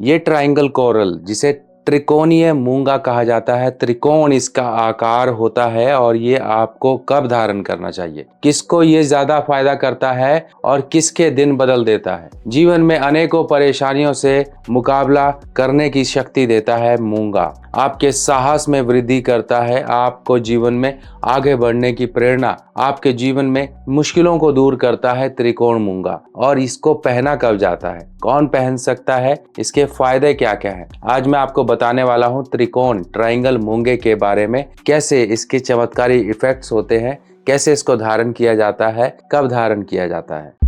ये triangle coral जिसे त्रिकोणीय मूंगा कहा जाता है, त्रिकोण इसका आकार होता है और ये आपको कब धारण करना चाहिए, किसको ये ज्यादा फायदा करता है और किसके दिन बदल देता है। जीवन में अनेकों परेशानियों से मुकाबला करने की शक्ति देता है मूंगा। आपके साहस में वृद्धि करता है, आपको जीवन में आगे बढ़ने की प्रेरणा, आपके जीवन में मुश्किलों को दूर करता है त्रिकोण मूंगा। और इसको पहना कब जाता है, कौन पहन सकता है, इसके फायदे क्या क्या है, आज मैं आपको बताने वाला हूं त्रिकोण ट्रायंगल मूंगे के बारे में। कैसे इसके चमत्कारी इफेक्ट्स होते हैं, कैसे इसको धारण किया जाता है, कब धारण किया जाता है।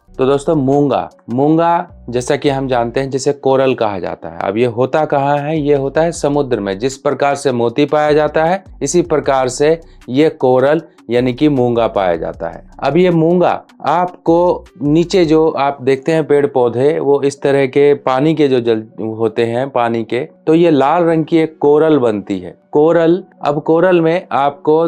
तो दोस्तों मूंगा जैसा कि हम जानते हैं जिसे कोरल कहा जाता है। अब ये होता कहाँ है, ये होता है समुद्र में। जिस प्रकार से मोती पाया जाता है इसी प्रकार से ये कोरल यानी कि मूंगा पाया जाता है। अब ये मूंगा आपको नीचे जो आप देखते हैं पेड़ पौधे, वो इस तरह के पानी के जो जल होते हैं पानी के, तो ये लाल रंग की एक कोरल बनती है। कोरल, अब कोरल में आपको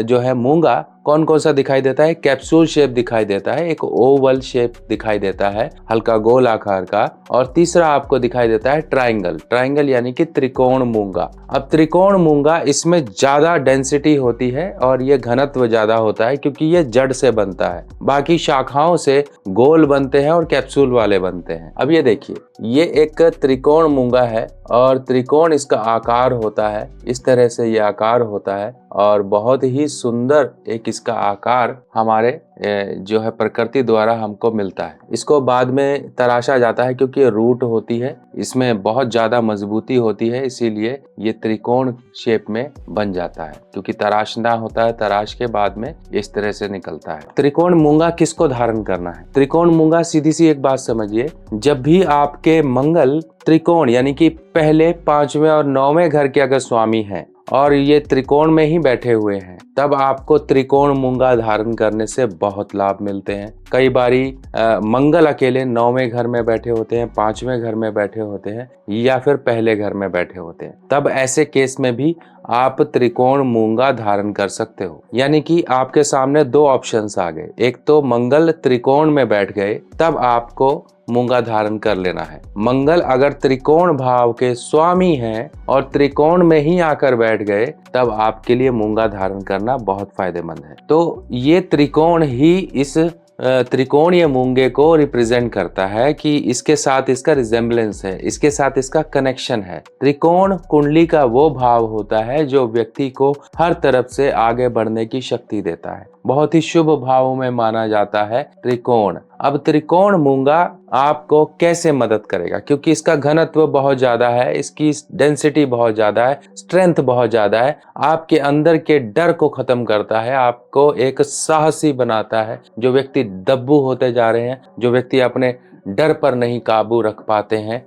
जो है मूंगा कौन कौन सा दिखाई देता है, कैप्सूल शेप दिखाई देता है, एक ओवल शेप दिखाई देता है हल्का गोल आकार का, और तीसरा आपको दिखाई देता है ट्रायंगल यानी कि त्रिकोण मूंगा। अब त्रिकोण मूंगा इसमें ज्यादा डेंसिटी होती है और ये घनत्व ज्यादा होता है क्योंकि ये जड़ से बनता है, बाकी शाखाओं से गोल बनते हैं और कैप्सूल वाले बनते हैं। अब ये देखिए, ये एक त्रिकोण मूंगा है और त्रिकोण इसका आकार होता है, इस तरह से ये आकार होता है और बहुत ही सुंदर एक इसका आकार हमारे जो है प्रकृति द्वारा हमको मिलता है। इसको बाद में तराशा जाता है क्योंकि ये रूट होती है, इसमें बहुत ज्यादा मजबूती होती है, इसीलिए ये त्रिकोण शेप में बन जाता है क्योंकि तराशना होता है, तराश के बाद में इस तरह से निकलता है। त्रिकोण मूंगा किसको धारण करना है, त्रिकोण मूंगा सीधी सी एक बात समझिए, जब भी आपके मंगल त्रिकोण यानी कि पहले 5वें और 9वें घर के अगर स्वामी हैं और ये त्रिकोण में ही बैठे हुए हैं, तब आपको त्रिकोण मूंगा धारण करने से बहुत लाभ मिलते हैं। कई बारी मंगल अकेले 9वें घर में बैठे होते हैं, 5वें घर में बैठे होते हैं या फिर पहले घर में बैठे होते हैं, तब ऐसे केस में भी आप त्रिकोण मूंगा धारण कर सकते हो। यानी कि आपके सामने दो ऑप्शंस आ गए, एक तो मंगल त्रिकोण में बैठ गए, तब आपको मूंगा धारण कर लेना है। मंगल अगर त्रिकोण भाव के स्वामी हैं और त्रिकोण में ही आकर बैठ गए, तब आपके लिए मूंगा धारण करना बहुत फायदेमंद है। तो ये त्रिकोण ही इस त्रिकोणीय मूंगे को रिप्रेजेंट करता है कि इसके साथ इसका रिजेम्बलेंस है, इसके साथ इसका कनेक्शन है। त्रिकोण कुंडली का वो भाव होता है जो व्यक्ति को हर तरफ से आगे बढ़ने की शक्ति देता है, बहुत ही शुभ भाव में माना जाता है त्रिकोण। अब त्रिकोण मूंगा आपको कैसे मदद करेगा, क्योंकि इसका घनत्व बहुत ज्यादा है, इसकी डेंसिटी बहुत ज्यादा है, स्ट्रेंथ बहुत ज्यादा है, आपके अंदर के डर को खत्म करता है, आपको एक साहसी बनाता है। जो व्यक्ति दब्बू होते जा रहे हैं, जो व्यक्ति अपने डर पर नहीं काबू रख पाते हैं,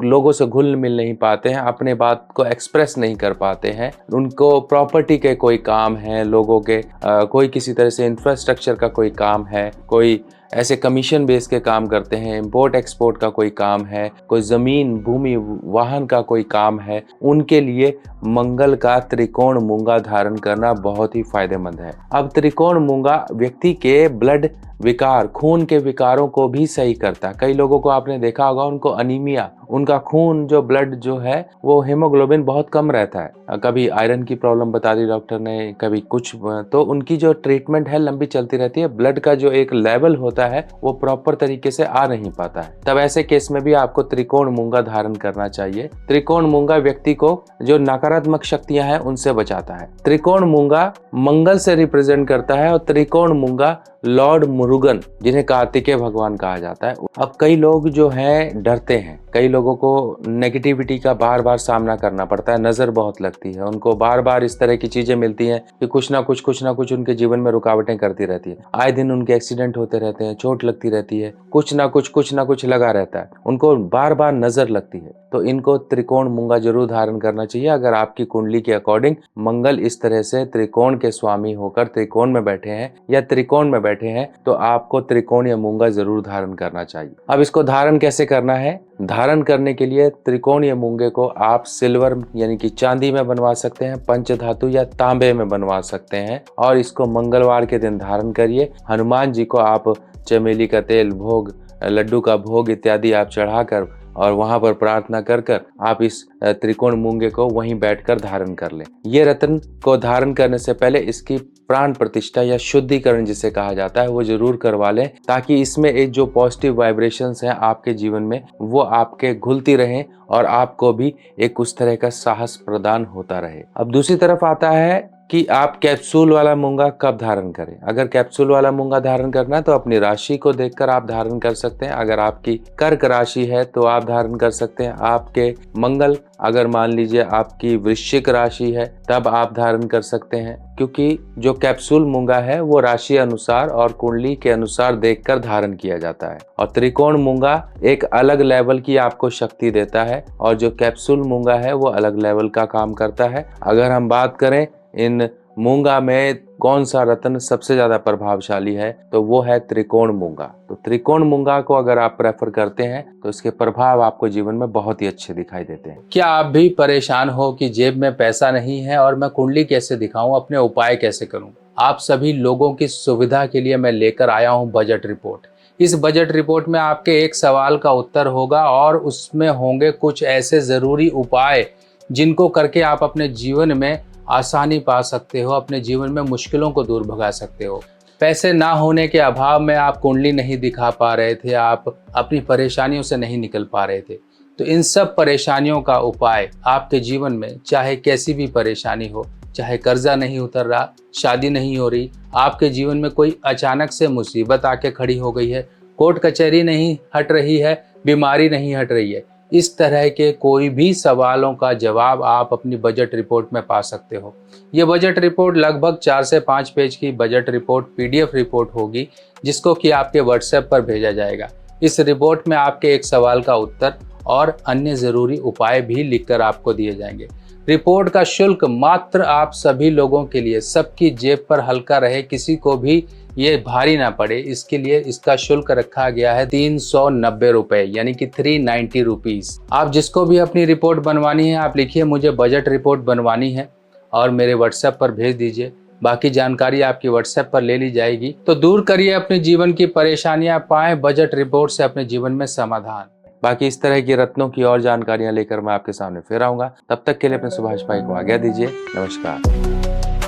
लोगों से घुल मिल नहीं पाते हैं, अपने बात को एक्सप्रेस नहीं कर पाते हैं, उनको प्रॉपर्टी के कोई काम है, लोगों के कोई किसी तरह से इंफ्रास्ट्रक्चर का कोई काम है, कोई ऐसे कमीशन बेस के काम करते हैं, इंपोर्ट एक्सपोर्ट का कोई काम है, कोई जमीन भूमि वाहन का कोई काम है, उनके लिए मंगल का त्रिकोण मूंगा धारण करना बहुत ही फायदेमंद है। अब त्रिकोण मूंगा व्यक्ति के ब्लड विकार, खून के विकारों को भी सही करता है। कई लोगों को आपने देखा होगा, उनको अनीमिया, उनका खून जो ब्लड जो है वो हेमोग्लोबिन बहुत कम रहता है, कभी आयरन की प्रॉब्लम बता दी डॉक्टर ने, कभी कुछ, तो उनकी जो ट्रीटमेंट है लंबी चलती रहती है, ब्लड का जो एक लेवल होता है वो प्रॉपर तरीके से आ नहीं पाता है। तब ऐसे केस में भी आपको त्रिकोण मूंगा धारण करना चाहिए। त्रिकोण मूंगा व्यक्ति को जो नकारात्मक शक्तियां हैं उनसे बचाता है। त्रिकोण मूंगा मंगल से रिप्रेजेंट करता है और त्रिकोण मूंगा लॉर्ड मुरुगन, जिन्हें कार्तिकेय भगवान कहा जाता है। अब कई लोग जो हैं डरते हैं, कई लोगों को नेगेटिविटी का बार बार सामना करना पड़ता है, नजर बहुत लगती है, उनको बार बार इस तरह की चीजें मिलती हैं कि कुछ ना कुछ उनके जीवन में रुकावटें करती रहती है। आए दिन उनके एक्सीडेंट होते रहते हैं, चोट लगती रहती है, कुछ ना कुछ लगा रहता है, उनको बार बार नजर लगती है। तो इनको त्रिकोण मूंगा जरूर धारण करना चाहिए। अगर आपकी कुंडली के अकॉर्डिंग मंगल इस तरह से त्रिकोण के स्वामी होकर त्रिकोण में बैठे हैं या त्रिकोण में बैठे हैं तो आपको त्रिकोण या मूंगा जरूर धारण करना चाहिए। अब इसको धारण कैसे करना है? धारण करने के लिए त्रिकोण या मूंगे को आप सिल्वर यानी कि चांदी में बनवा सकते हैं, पंचधातु या तांबे में बनवा सकते हैं, और इसको मंगलवार के दिन धारण करिए। हनुमान जी को आप चमेली का तेल, भोग, लड्डू का भोग इत्यादि आप चढ़ाकर और वहां पर प्रार्थना कर कर आप इस त्रिकोण मूंगे को वहीं बैठकर धारण कर लें। ये रत्न को धारण करने से पहले इसकी प्राण प्रतिष्ठा या शुद्धिकरण जिसे कहा जाता है वो जरूर करवा लें, ताकि इसमें एक जो पॉजिटिव वाइब्रेशंस हैं आपके जीवन में वो आपके घुलती रहें और आपको भी एक उस तरह का साहस प्रदान होता रहे। अब दूसरी तरफ आता है कि आप कैप्सूल वाला मूंगा कब धारण करें। अगर कैप्सूल वाला मूंगा धारण करना है तो अपनी राशि को देखकर आप धारण कर सकते हैं। अगर आपकी कर्क राशि है तो आप धारण कर सकते हैं। आपके मंगल, अगर मान लीजिए आपकी वृश्चिक राशि है तब आप धारण कर सकते हैं, क्योंकि जो कैप्सूल मूंगा है वो राशि अनुसार और कुंडली के अनुसार देखकर धारण किया जाता है। और त्रिकोण मूंगा एक अलग लेवल की आपको शक्ति देता है और जो कैप्सूल मूंगा है वो अलग लेवल का काम करता है। अगर हम बात करें इन मूंगा में कौन सा रत्न सबसे ज्यादा प्रभावशाली है तो वो है त्रिकोण मूंगा। तो त्रिकोण मूंगा को अगर आप प्रेफर करते हैं तो इसके प्रभाव आपको जीवन में बहुत ही अच्छे दिखाई देते हैं। क्या आप भी परेशान हो कि जेब में पैसा नहीं है और मैं कुंडली कैसे दिखाऊं, अपने उपाय कैसे करूं? आप सभी लोगों की सुविधा के लिए मैं लेकर आया हूं बजट रिपोर्ट। इस बजट रिपोर्ट में आपके एक सवाल का उत्तर होगा और उसमें होंगे कुछ ऐसे जरूरी उपाय जिनको करके आप अपने जीवन में आसानी पा सकते हो, अपने जीवन में मुश्किलों को दूर भगा सकते हो। पैसे ना होने के अभाव में आप कुंडली नहीं दिखा पा रहे थे, आप अपनी परेशानियों से नहीं निकल पा रहे थे, तो इन सब परेशानियों का उपाय आपके जीवन में, चाहे कैसी भी परेशानी हो, चाहे कर्जा नहीं उतर रहा, शादी नहीं हो रही, आपके जीवन में कोई अचानक से मुसीबत आके खड़ी हो गई है, कोर्ट कचहरी नहीं हट रही है, बीमारी नहीं हट रही है, इस तरह के कोई भी सवालों का जवाब आप अपनी बजट रिपोर्ट में पा सकते हो। ये बजट रिपोर्ट लगभग 4 से 5 पेज की बजट रिपोर्ट PDF रिपोर्ट होगी, जिसको कि आपके व्हाट्सएप पर भेजा जाएगा। इस रिपोर्ट में आपके एक सवाल का उत्तर और अन्य ज़रूरी उपाय भी लिखकर आपको दिए जाएंगे। रिपोर्ट का शुल्क मात्र आप सभी लोगों के लिए, सबकी जेब पर हल्का रहे, किसी को भी ये भारी ना पड़े, इसके लिए इसका शुल्क रखा गया है 390 रुपए, यानी कि 390 रुपीज। आप जिसको भी अपनी रिपोर्ट बनवानी है आप लिखिए मुझे बजट रिपोर्ट बनवानी है और मेरे व्हाट्सएप पर भेज दीजिए। बाकी जानकारी आपकी व्हाट्सएप पर ले ली जाएगी। तो दूर करिए अपने जीवन की परेशानियां, पाएं बजट रिपोर्ट से अपने जीवन में समाधान। बाकी इस तरह की रत्नों की और जानकारियां लेकर मैं आपके सामने फिर आऊंगा। तब तक के लिए अपने सुभाष भाई को आज्ञा दीजिए। नमस्कार।